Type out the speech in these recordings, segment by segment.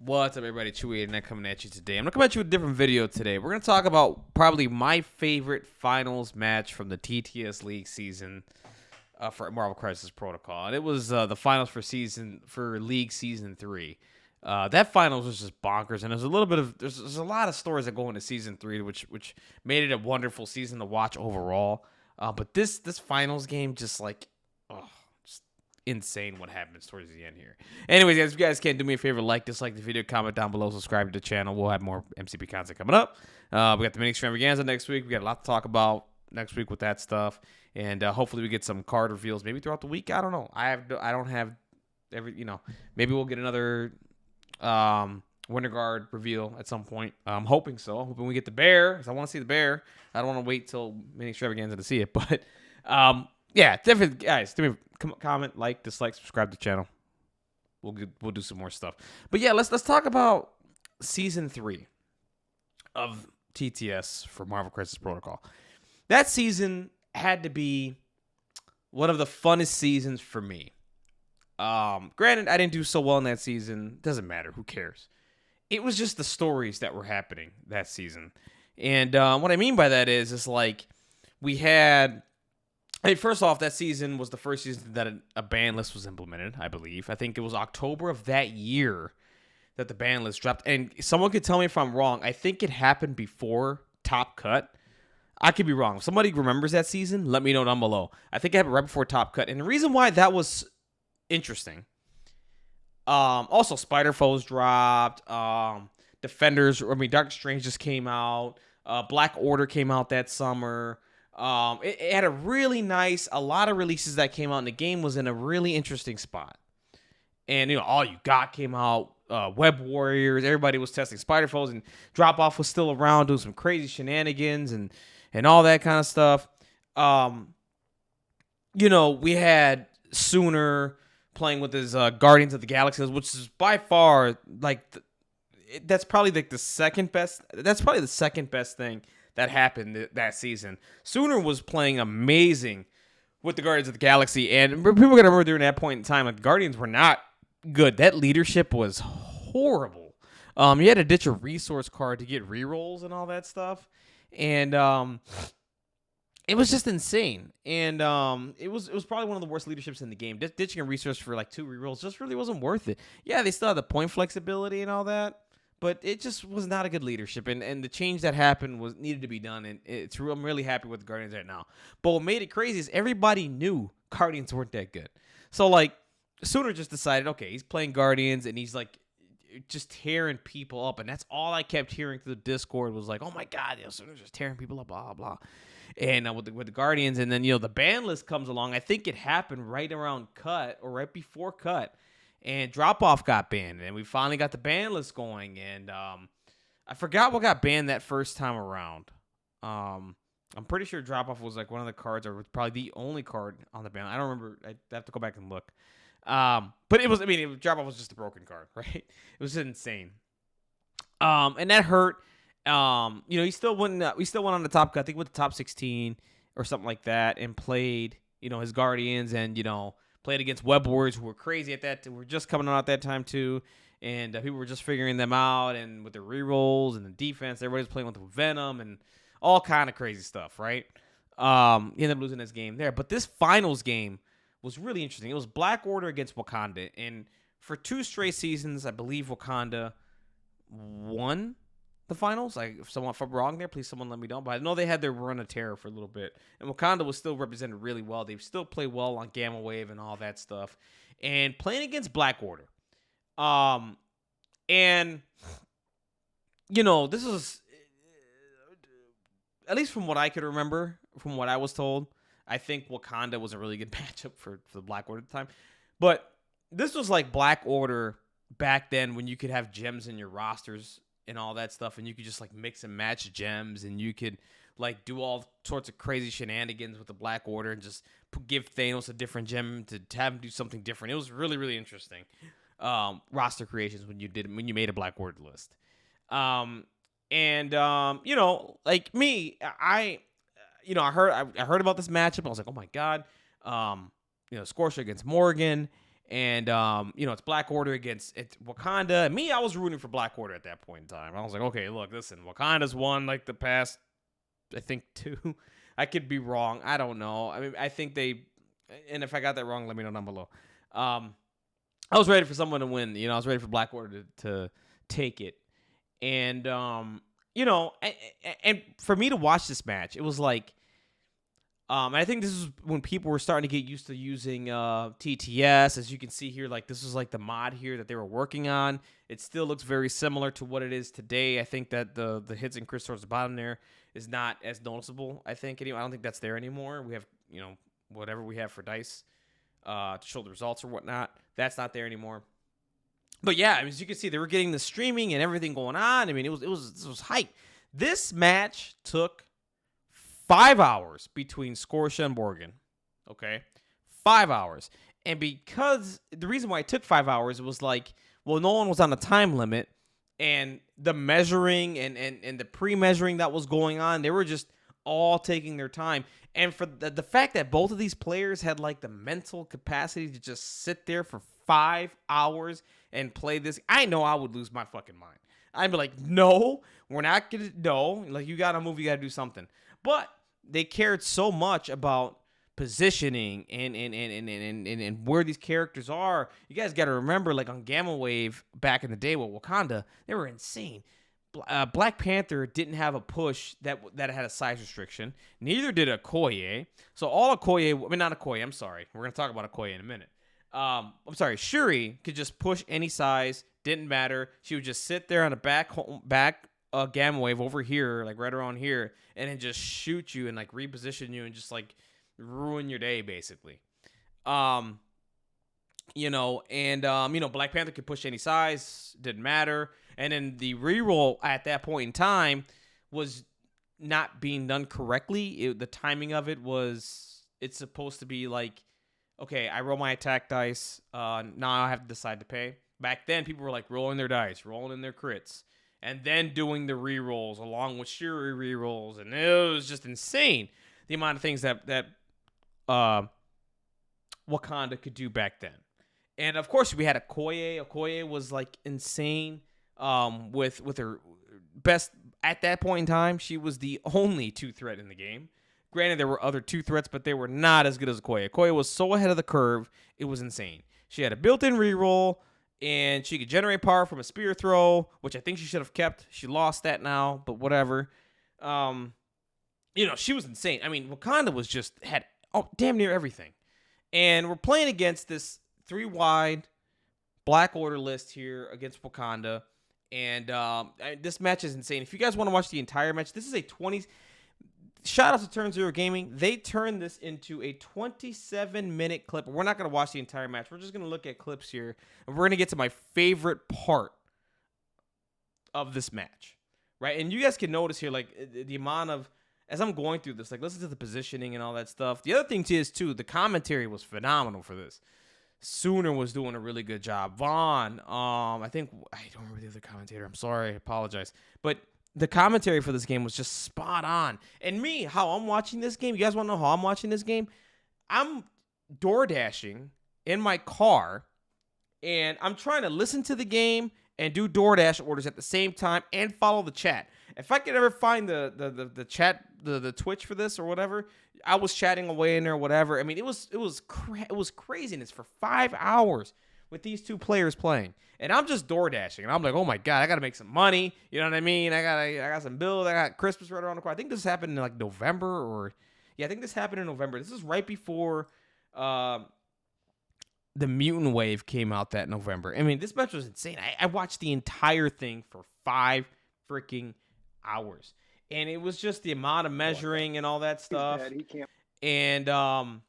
What's up, everybody? Chewy and coming at you today. I'm going to come at you with a different video today. We're going to talk about probably my favorite finals match from the TTS League season for Marvel Crisis Protocol. And it was the finals for League Season 3. That finals was just bonkers. And there's a lot of stories that go into Season 3, which made it a wonderful season to watch overall. But this finals game just insane what happens towards the end here. Anyways, guys, if you guys can do me a favor, dislike the video, comment down below, subscribe to the channel. We'll have more MCP content coming up. We got the mini extravaganza next week. We got a lot to talk about next week with that stuff, and hopefully we get some card reveals maybe throughout the week. I don't know. I don't have maybe we'll get another Winter Guard reveal at some point. I'm hoping so. I'm hoping we get the bear, because I want to see the bear. I don't want to wait till mini extravaganza to see it, but yeah, definitely, guys, do me a comment, dislike, subscribe to the channel. We'll do some more stuff. But yeah, let's talk about Season 3 of TTS for Marvel Crisis Protocol. That season had to be one of the funnest seasons for me. Granted, I didn't do so well in that season. Doesn't matter. Who cares? It was just the stories that were happening that season. And what I mean by that is we had... Hey, first off, that season was the first season that a ban list was implemented, I believe. I think it was October of that year that the ban list dropped. And someone could tell me if I'm wrong. I think it happened before Top Cut. I could be wrong. If somebody remembers that season, let me know down below. I think it happened right before Top Cut. And the reason why that was interesting, also Spider Foes dropped. Doctor Strange just came out. Black Order came out that summer. It had a lot of releases that came out, and the game was in a really interesting spot. And, All You Got came out, Web Warriors, everybody was testing Spider Foes, and Drop Off was still around doing some crazy shenanigans and all that kind of stuff. We had Sooner playing with his Guardians of the Galaxy, which is by far, that's probably the second best thing that happened that season. Sooner was playing amazing with the Guardians of the Galaxy, and people are going to remember during that point in time, the Guardians were not good. That leadership was horrible. You had to ditch a resource card to get rerolls and all that stuff, and it was just insane. And it was probably one of the worst leaderships in the game. Ditching a resource for 2 rerolls just really wasn't worth it. Yeah, they still had the point flexibility and all that, but it just was not a good leadership, and the change that happened needed to be done, and I'm really happy with the Guardians right now. But what made it crazy is everybody knew Guardians weren't that good. So, Sooner just decided, okay, he's playing Guardians, and he's, just tearing people up, and that's all I kept hearing through the Discord was oh, my God, Sooner's just tearing people up, blah, blah. And with the Guardians, and then, the ban list comes along. I think it happened right around Cut, or right before Cut. And Drop Off got banned, and we finally got the ban list going. And I forgot what got banned that first time around. I'm pretty sure Drop Off was one of the cards, or probably the only card on the ban. I don't remember. I have to go back and look. But it was. Drop Off was just a broken card, right? It was insane. And that hurt. He still went. We still went on the top cut. I think with the top 16 or something like that, and played. His Guardians, and played against Web Warriors, who were crazy at that. Were just coming out at that time too, and people were just figuring them out. And with the rerolls and the defense, everybody was playing with Venom and all kind of crazy stuff, right? He ended up losing this game there, but this finals game was really interesting. It was Black Order against Wakanda, and for 2 straight seasons, I believe Wakanda won the finals. If I'm wrong there, please someone let me know. But I know they had their run of terror for a little bit, and Wakanda was still represented really well. They still play well on Gamma Wave and all that stuff, and playing against Black Order. And this was, at least from what I could remember, from what I was told, I think Wakanda was a really good matchup for the Black Order at the time. But this was Black Order back then, when you could have gems in your rosters and all that stuff, and you could just mix and match gems, and you could do all sorts of crazy shenanigans with the Black Order, and just give Thanos a different gem to have him do something different. It was really, really interesting roster creations when you made a Black Order list. Me, I heard about this matchup. I was like, oh my God, Scorcher against Morgan. And it's Black Order against Wakanda. And me, I was rooting for Black Order at that point in time. I was like, okay, look, listen, Wakanda's won like the past, I think 2. I could be wrong. I don't know. I mean, I think they, and if I got that wrong, let me know down below. I was ready for someone to win. I was ready for Black Order to take it. And, and for me to watch this match, it was like, I think this is when people were starting to get used to using TTS. As you can see here, like this was like the mod here that they were working on. It still looks very similar to what it is today. I think that the hits and crits towards the bottom there is not as noticeable. I think anyway. I don't think that's there anymore. We have whatever we have for dice to show the results or whatnot. That's not there anymore. But yeah, as you can see, they were getting the streaming and everything going on. I mean, it was hype. This match took 5 hours between Scorsha and Morgan. Okay? 5 hours. And because the reason why it took 5 hours was like, well, no one was on a time limit. And the measuring and the pre-measuring that was going on, they were just all taking their time. And for the fact that both of these players had like the mental capacity to just sit there for 5 hours and play this, I know I would lose my fucking mind. I'd be like, no, we're not going to, no. Like, you got to move, you got to do something. But they cared so much about positioning and where these characters are. You guys got to remember, like on Gamma Wave back in the day with Wakanda, they were insane. Black Panther didn't have a push that had a size restriction. Neither did Okoye. So all Okoye, I mean not Okoye, I'm sorry. We're going to talk about Okoye in a minute. I'm sorry, Shuri could just push any size, didn't matter. She would just sit there on the back Gamma Wave over here, like right around here, and then just shoot you and like reposition you and just like ruin your day basically. Black Panther could push any size, didn't matter. And then the reroll at that point in time was not being done correctly. The timing of it it's supposed to be like, okay, I roll my attack dice. Now I have to decide to pay. Back then, people were like rolling their dice, rolling in their crits, and then doing the rerolls along with Shuri rerolls, and it was just insane the amount of things that Wakanda could do back then. And of course, we had Okoye. Okoye was like insane. With her best at that point in time, she was the only 2-threat in the game. Granted, there were other 2 threats, but they were not as good as Okoye. Okoye was so ahead of the curve, it was insane. She had a built-in reroll, and she could generate power from a spear throw, which I think she should have kept. She lost that now, but whatever. She was insane. I mean, Wakanda had damn near everything. And we're playing against this 3-wide Black Order list here against Wakanda. And this match is insane. If you guys want to watch the entire match, this is a 20... Shout out to Turn Zero Gaming. They turned this into a 27-minute clip. We're not going to watch the entire match. We're just going to look at clips here. And we're going to get to my favorite part of this match. Right? And you guys can notice here, like, the amount of... As I'm going through this, like, listen to the positioning and all that stuff. The other thing, too, the commentary was phenomenal for this. Sooner was doing a really good job. Vaughn, I don't remember the other commentator. I'm sorry. I apologize. But the commentary for this game was just spot on. And me, how I'm watching this game, you guys want to know how I'm watching this game? I'm door dashing in my car, and I'm trying to listen to the game and do DoorDash orders at the same time and follow the chat. If I could ever find the chat, the Twitch for this or whatever, I was chatting away in there or whatever. I mean, it was craziness for 5 hours with these 2 players playing. And I'm just door dashing. And I'm like, oh my God, I got to make some money. You know what I mean? I got some bills. I got Christmas right around the corner. I think this happened in like November I think this happened in November. This is right before the Mutant Wave came out that November. I mean, this match was insane. I watched the entire thing for 5 freaking hours. And it was just the amount of measuring and all that stuff. And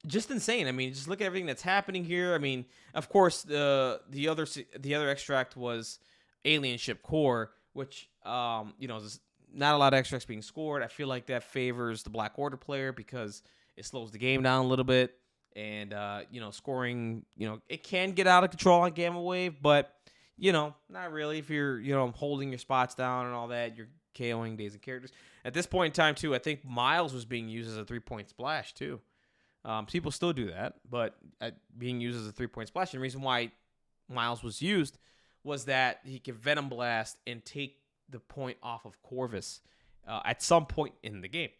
just insane. I mean, just look at everything that's happening here. I mean, of course, the other extract was Alien Ship Core, which there's not a lot of extracts being scored. I feel like that favors the Black Order player because it slows the game down a little bit. And scoring, it can get out of control on Gamma Wave, but not really. If you're holding your spots down and all that, you're KOing days and characters. At this point in time, too, I think Miles was being used as a 3-point splash, too. People still do that, but being used as a 3-point splash. And the reason why Miles was used was that he could Venom Blast and take the point off of Corvus at some point in the game.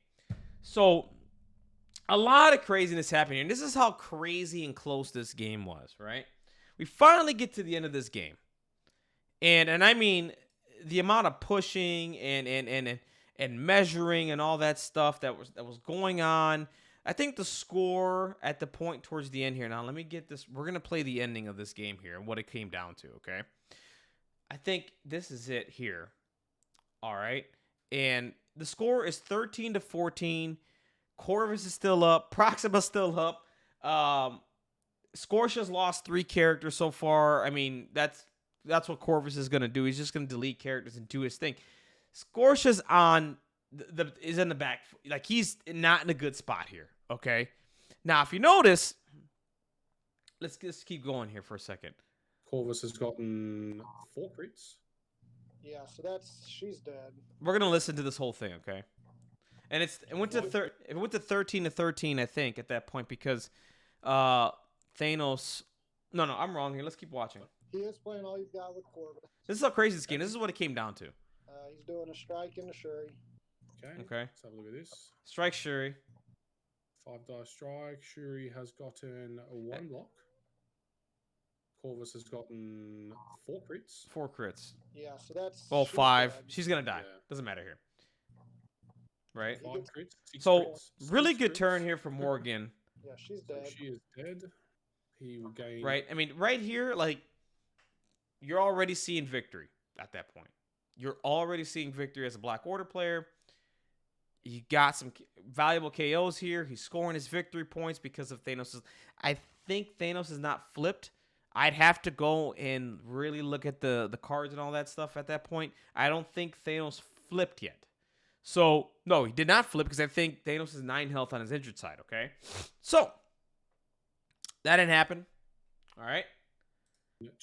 So a lot of craziness happening, and this is how crazy and close this game was, right? We finally get to the end of this game. And I mean the amount of pushing and measuring and all that stuff that was going on. I think the score at the point towards the end here. Now let me get this. We're gonna play the ending of this game here and what it came down to. Okay, I think this is it here. All right, and the score is 13-14. Corvus is still up. Proxima's still up. Scortia's lost 3 characters so far. I mean, that's what Corvus is gonna do. He's just gonna delete characters and do his thing. Scortia's on is in the back, like he's not in a good spot here. Okay, now if you notice, let's just keep going here for a second. Corvus has gotten 4 crits. Yeah, so she's dead. We're gonna listen to this whole thing, okay? And it went to 13-13, I think, at that point because Thanos. No, I'm wrong here. Let's keep watching. He is playing all you've got with Corvus. This is how crazy this game. This is what it came down to. He's doing a strike and a Shuri. Okay. Let's have a look at this. Strike Shuri. 5 dice strike. Shuri has gotten a 1 block. Corvus has gotten 4 crits. 4 crits. Yeah, so well, 5. dead. She's gonna die. Yeah. Doesn't matter here. Right. 5 crits. 6 So crits, really 6 good crits. turn here for Morgan. Yeah, she's So dead. she is dead. He will gain. Right. I mean, right here, like you're already seeing victory at that point. You're already seeing victory as a Black Order player. You got some valuable KOs here. He's scoring his victory points because of Thanos'. I think Thanos is not flipped. I'd have to go and really look at the cards and all that stuff at that point. I don't think Thanos flipped yet. So, no, he did not flip because I think Thanos is 9 health on his injured side, okay? So, that didn't happen. All right?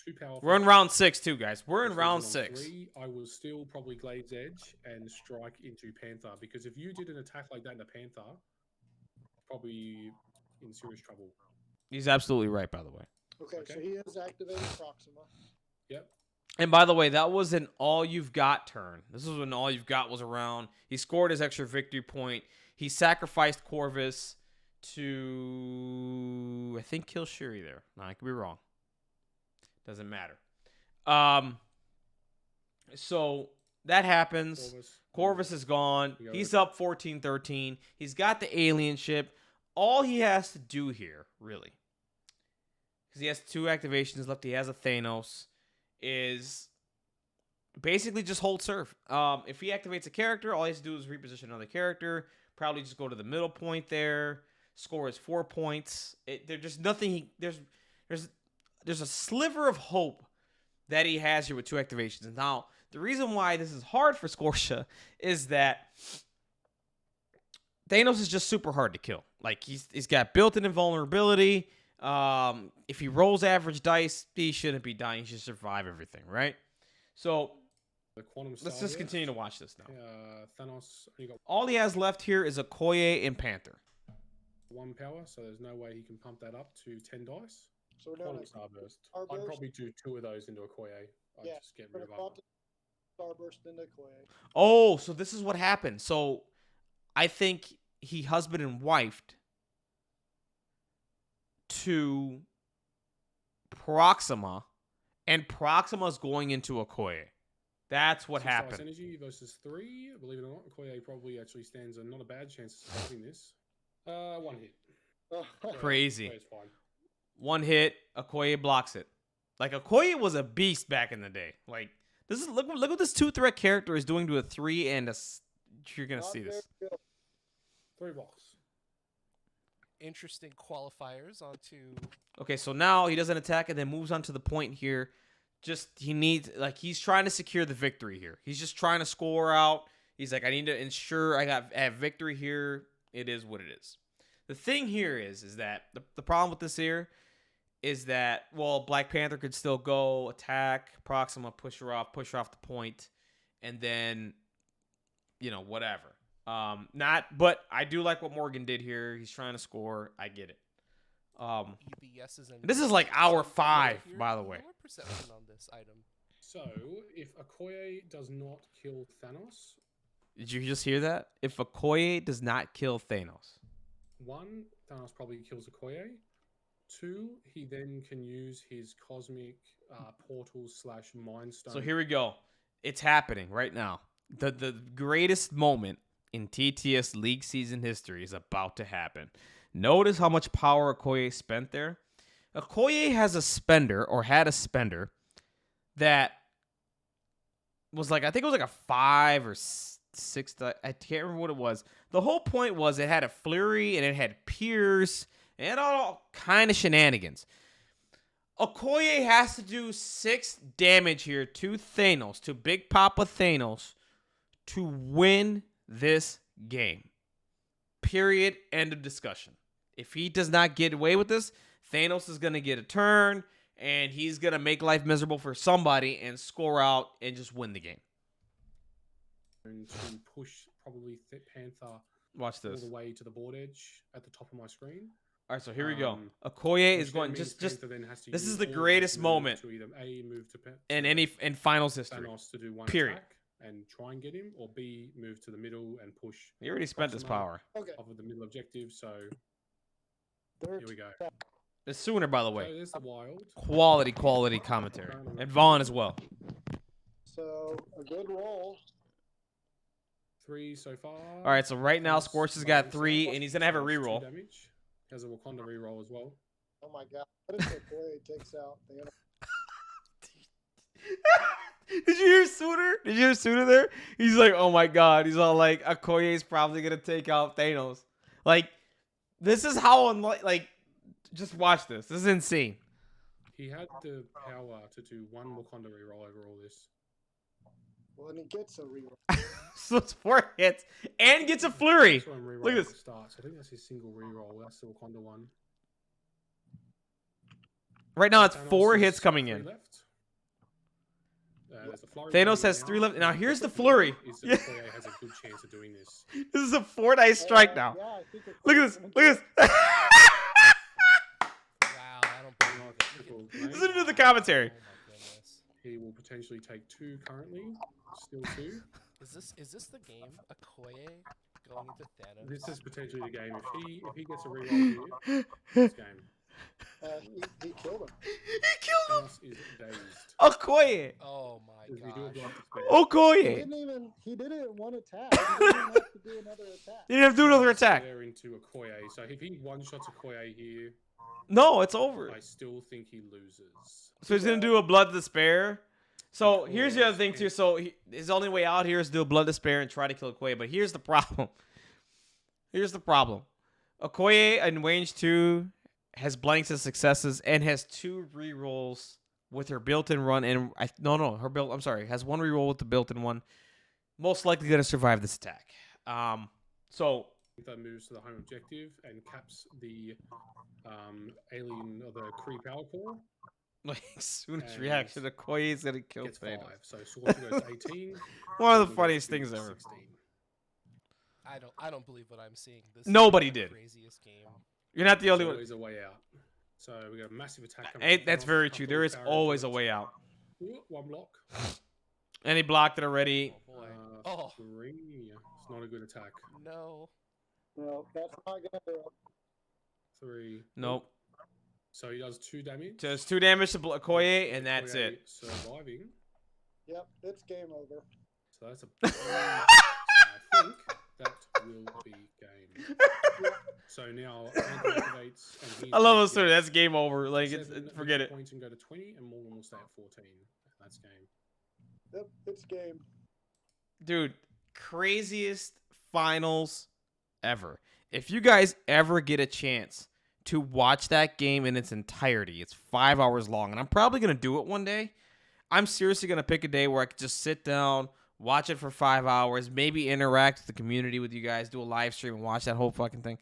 2 powerful. We're in round 6 too, guys. We're in round 6. 3, I will still probably Glade's Edge and strike into Panther because if you did an attack like that in a Panther, probably in serious trouble. He's absolutely right, by the way. Okay, so he is activating Proxima. Yep. And by the way, that was an all you've got turn. This is when all you've got was around. He scored his extra victory point. He sacrificed Corvus to, I think, kill Shuri there. No, I could be wrong. Doesn't matter. So that happens. Corvus is gone. He's up 14-13. He's got the alien ship. All he has to do here, really, because he has 2 activations left, he has a Thanos, is basically just hold serve. If he activates a character, all he has to do is reposition another character. Probably just go to the middle point there. Score is 4 points. There's just nothing. There's a sliver of hope that he has here with 2 activations. And now the reason why this is hard for Scortia is that Thanos is just super hard to kill. Like he's got built-in invulnerability. If he rolls average dice, he shouldn't be dying. He should survive everything, right? So let's just continue to watch this now. Thanos only got all he has left here is Okoye and Panther. 1 power, so there's no way he can pump that up to 10 dice. So we're doing Starburst. Starburst. I'd probably do 2 of those into Okoye. I'd just get rid of other. Starburst into Okoye. Oh, so this is what happened. So I think he husband and wifed to Proxima, and Proxima's going into Okoye. That's what 6 dice happened. Energy versus 3. Believe it or not, Okoye probably actually stands a not a bad chance of surviving this. 1 hit. Crazy. It's fine. 1 hit, Okoye blocks it. Like Okoye was a beast back in the day. Like this is look what this 2-threat character is doing to a 3 and a. You're gonna see this. 3 blocks. Interesting qualifiers onto. Okay, so now he doesn't attack and then moves on to the point here. Just he needs he's trying to secure the victory here. He's just trying to score out. He's like, I need to ensure I have victory here. It is what it is. The thing here is that the problem with this here is that, well, Black Panther could still go attack Proxima, push her off the point, and then, whatever. But I do like what Morgan did here. He's trying to score. I get it. EBSs and This is like hour so 5, your by the way. lower perception on this item. So, if Okoye does not kill Thanos, Did you just hear that? If Okoye does not kill Thanos. 1, Thanos probably kills Okoye. 2, he then can use his cosmic portal / mind stone. So here we go. It's happening right now. The greatest moment in TTS League season history is about to happen. Notice how much power Okoye spent there. Okoye has a spender, or had a spender, that was like, I think it was like a 5 or 6. I can't remember what it was. The whole point was it had a flurry and it had Pierce and all kind of shenanigans. Okoye has to do 6 damage here to Thanos, to Big Papa Thanos, to win this game. Period. End of discussion. If he does not get away with this, Thanos is going to get a turn, and he's going to make life miserable for somebody and score out and just win the game. To push probably Panther Watch all this. the way to the board edge at the top of my screen. All right, so here we go. Um, Okoye which is then going means just Panther then has to this use is the all of greatest his moment to either A, move to in finals history. Thanos to do one Period. attack and try and get him, or B, move to the middle and push He already spent his Proxima power. Okay. off of the middle objective. So Third here we go. The Sooner, by the So way. there's the wild. Quality commentary. And Vaughn as well. So a good roll. 3 so far. All right, so right now, Thanos Scorch has by got himself. 3, and he's going to have a So that's 2 reroll. damage. He has a Wakanda reroll as well. Oh my god. What if Okoye takes out Thanos? Did you hear Sooner? Did you hear Sooner there? He's like, oh my god. He's all like, Okoye's probably going to take out Thanos. Like, this is how, like, just watch this. This is insane. He had the power to do 1 Wakanda reroll over all this. Well, and he gets a reroll. So it's 4 hits and gets a flurry. Saw him reroll Look at at this. the start. So I think that's his single reroll. That's the Wakanda one. Right now, it's Thanos 4 has hits coming 3 in. left. There's a flurry Thanos coming in has 3 left. Now, and here's the the flurry. is that Yeah. Okoye has a good chance of doing this. This is a 4 dice strike now. Yeah, I think Look at this. Okoye's Look at this. Wow, I don't believe Not it. triple Look at- blade. Listen to the commentary. Oh my goodness. He will potentially take 2 currently. Still 2. Is this the game? Okoye going into Thanos? This is potentially the game. If he gets a reroll here, it's game. he killed him. He killed him. Thanos is dazed. Okoye. Oh my Does he do a gosh. block despair? He Okoye. he did it in one attack. He didn't even have to do another attack. He didn't have to do another attack. Despair into Okoye. So if he one-shots Okoye here, No, it's over. I still think he loses. So he's going to do a Blood Despair. So here's the other thing, too. So his only way out here is to do a Blood Despair and try to kill Okoye. But here's the problem. Here's the problem. Okoye in range 2 has blanks as successes and has 2 rerolls with her built-in run. And has 1 reroll with the built-in one. Most likely going to survive this attack. So That moves to the home objective and caps the alien or the Kree power core. like soonest And reaction, Okoye is going to kill Gets Thanos. 5. So Sorcerer goes 18. One of the Sorcerer goes funniest to things ever. 16. I don't believe what I'm seeing. This Nobody is the did. Craziest game. You're not the only There's one. always a way out. So we got a massive attack coming. Hey, from that's Thanos, very couple true. of There is barrier always a bullets. way out. Ooh, 1 block. And he blocked it already. Oh boy. Oh 3. It's not a good attack. no. No, that's not gonna do it. 3. Nope. So he does 2 damage. Just 2 damage to Okoye, and that's Okoye it. Surviving. Yep, it's game over. So that's a. So I think that will be game. So now Panther activates. And he I love takes this story. That's game over. Like, it's 7 forget it. Points and go to 20, and Morgan will stay at 14. That's game. Yep, it's game. Dude, craziest finals ever. If you guys ever get a chance to watch that game in its entirety, it's 5 hours long, and I'm probably going to do it one day. I'm seriously going to pick a day where I could just sit down, watch it for 5 hours, maybe interact with the community with you guys, do a live stream and watch that whole fucking thing.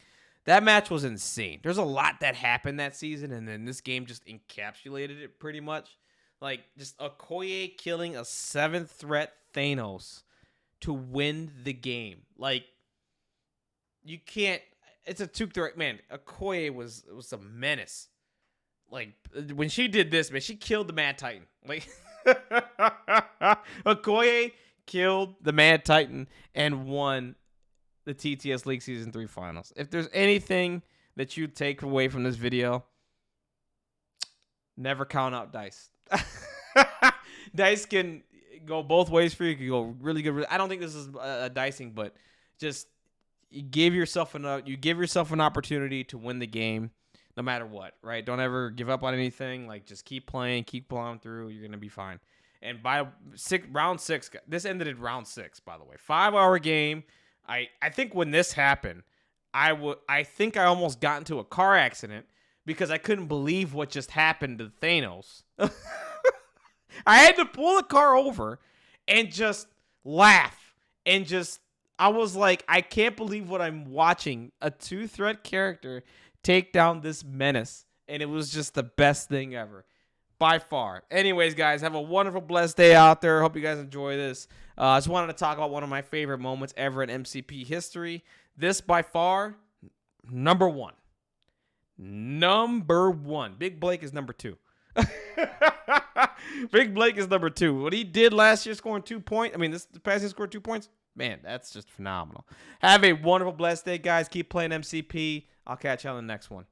That match was insane. There's a lot that happened that season, and then this game just encapsulated it pretty much. Like, just Okoye killing a 7th threat Thanos to win the game. Like, you can't. It's a two-threat man. Okoye was a menace. Like when she did this, man, she killed the Mad Titan. Like Okoye killed the Mad Titan and won the TTS League Season 3 finals. If there's anything that you take away from this video, never count out dice. Dice can go both ways for you. You can go really good. I don't think this is a dicing, but just you give yourself an opportunity to win the game no matter what, right? Don't ever give up on anything. Like, just keep playing, keep plowing through. You're going to be fine. And by round 6, this ended in round 6, by the way. 5-hour game. I think when this happened, I think I almost got into a car accident because I couldn't believe what just happened to Thanos. I had to pull the car over and just laugh. And I was like, I can't believe what I'm watching. A 2-threat character take down this menace. And it was just the best thing ever. By far. Anyways, guys, have a wonderful, blessed day out there. Hope you guys enjoy this. I just wanted to talk about one of my favorite moments ever in MCP history. This, by far, number 1. Number 1. Big Blake is number 2. Big Blake is number 2. What he did last year, scoring 2 points. I mean, this past year scored 2 points. Man, that's just phenomenal. Have a wonderful, blessed day, guys. Keep playing MCP. I'll catch you on the next one.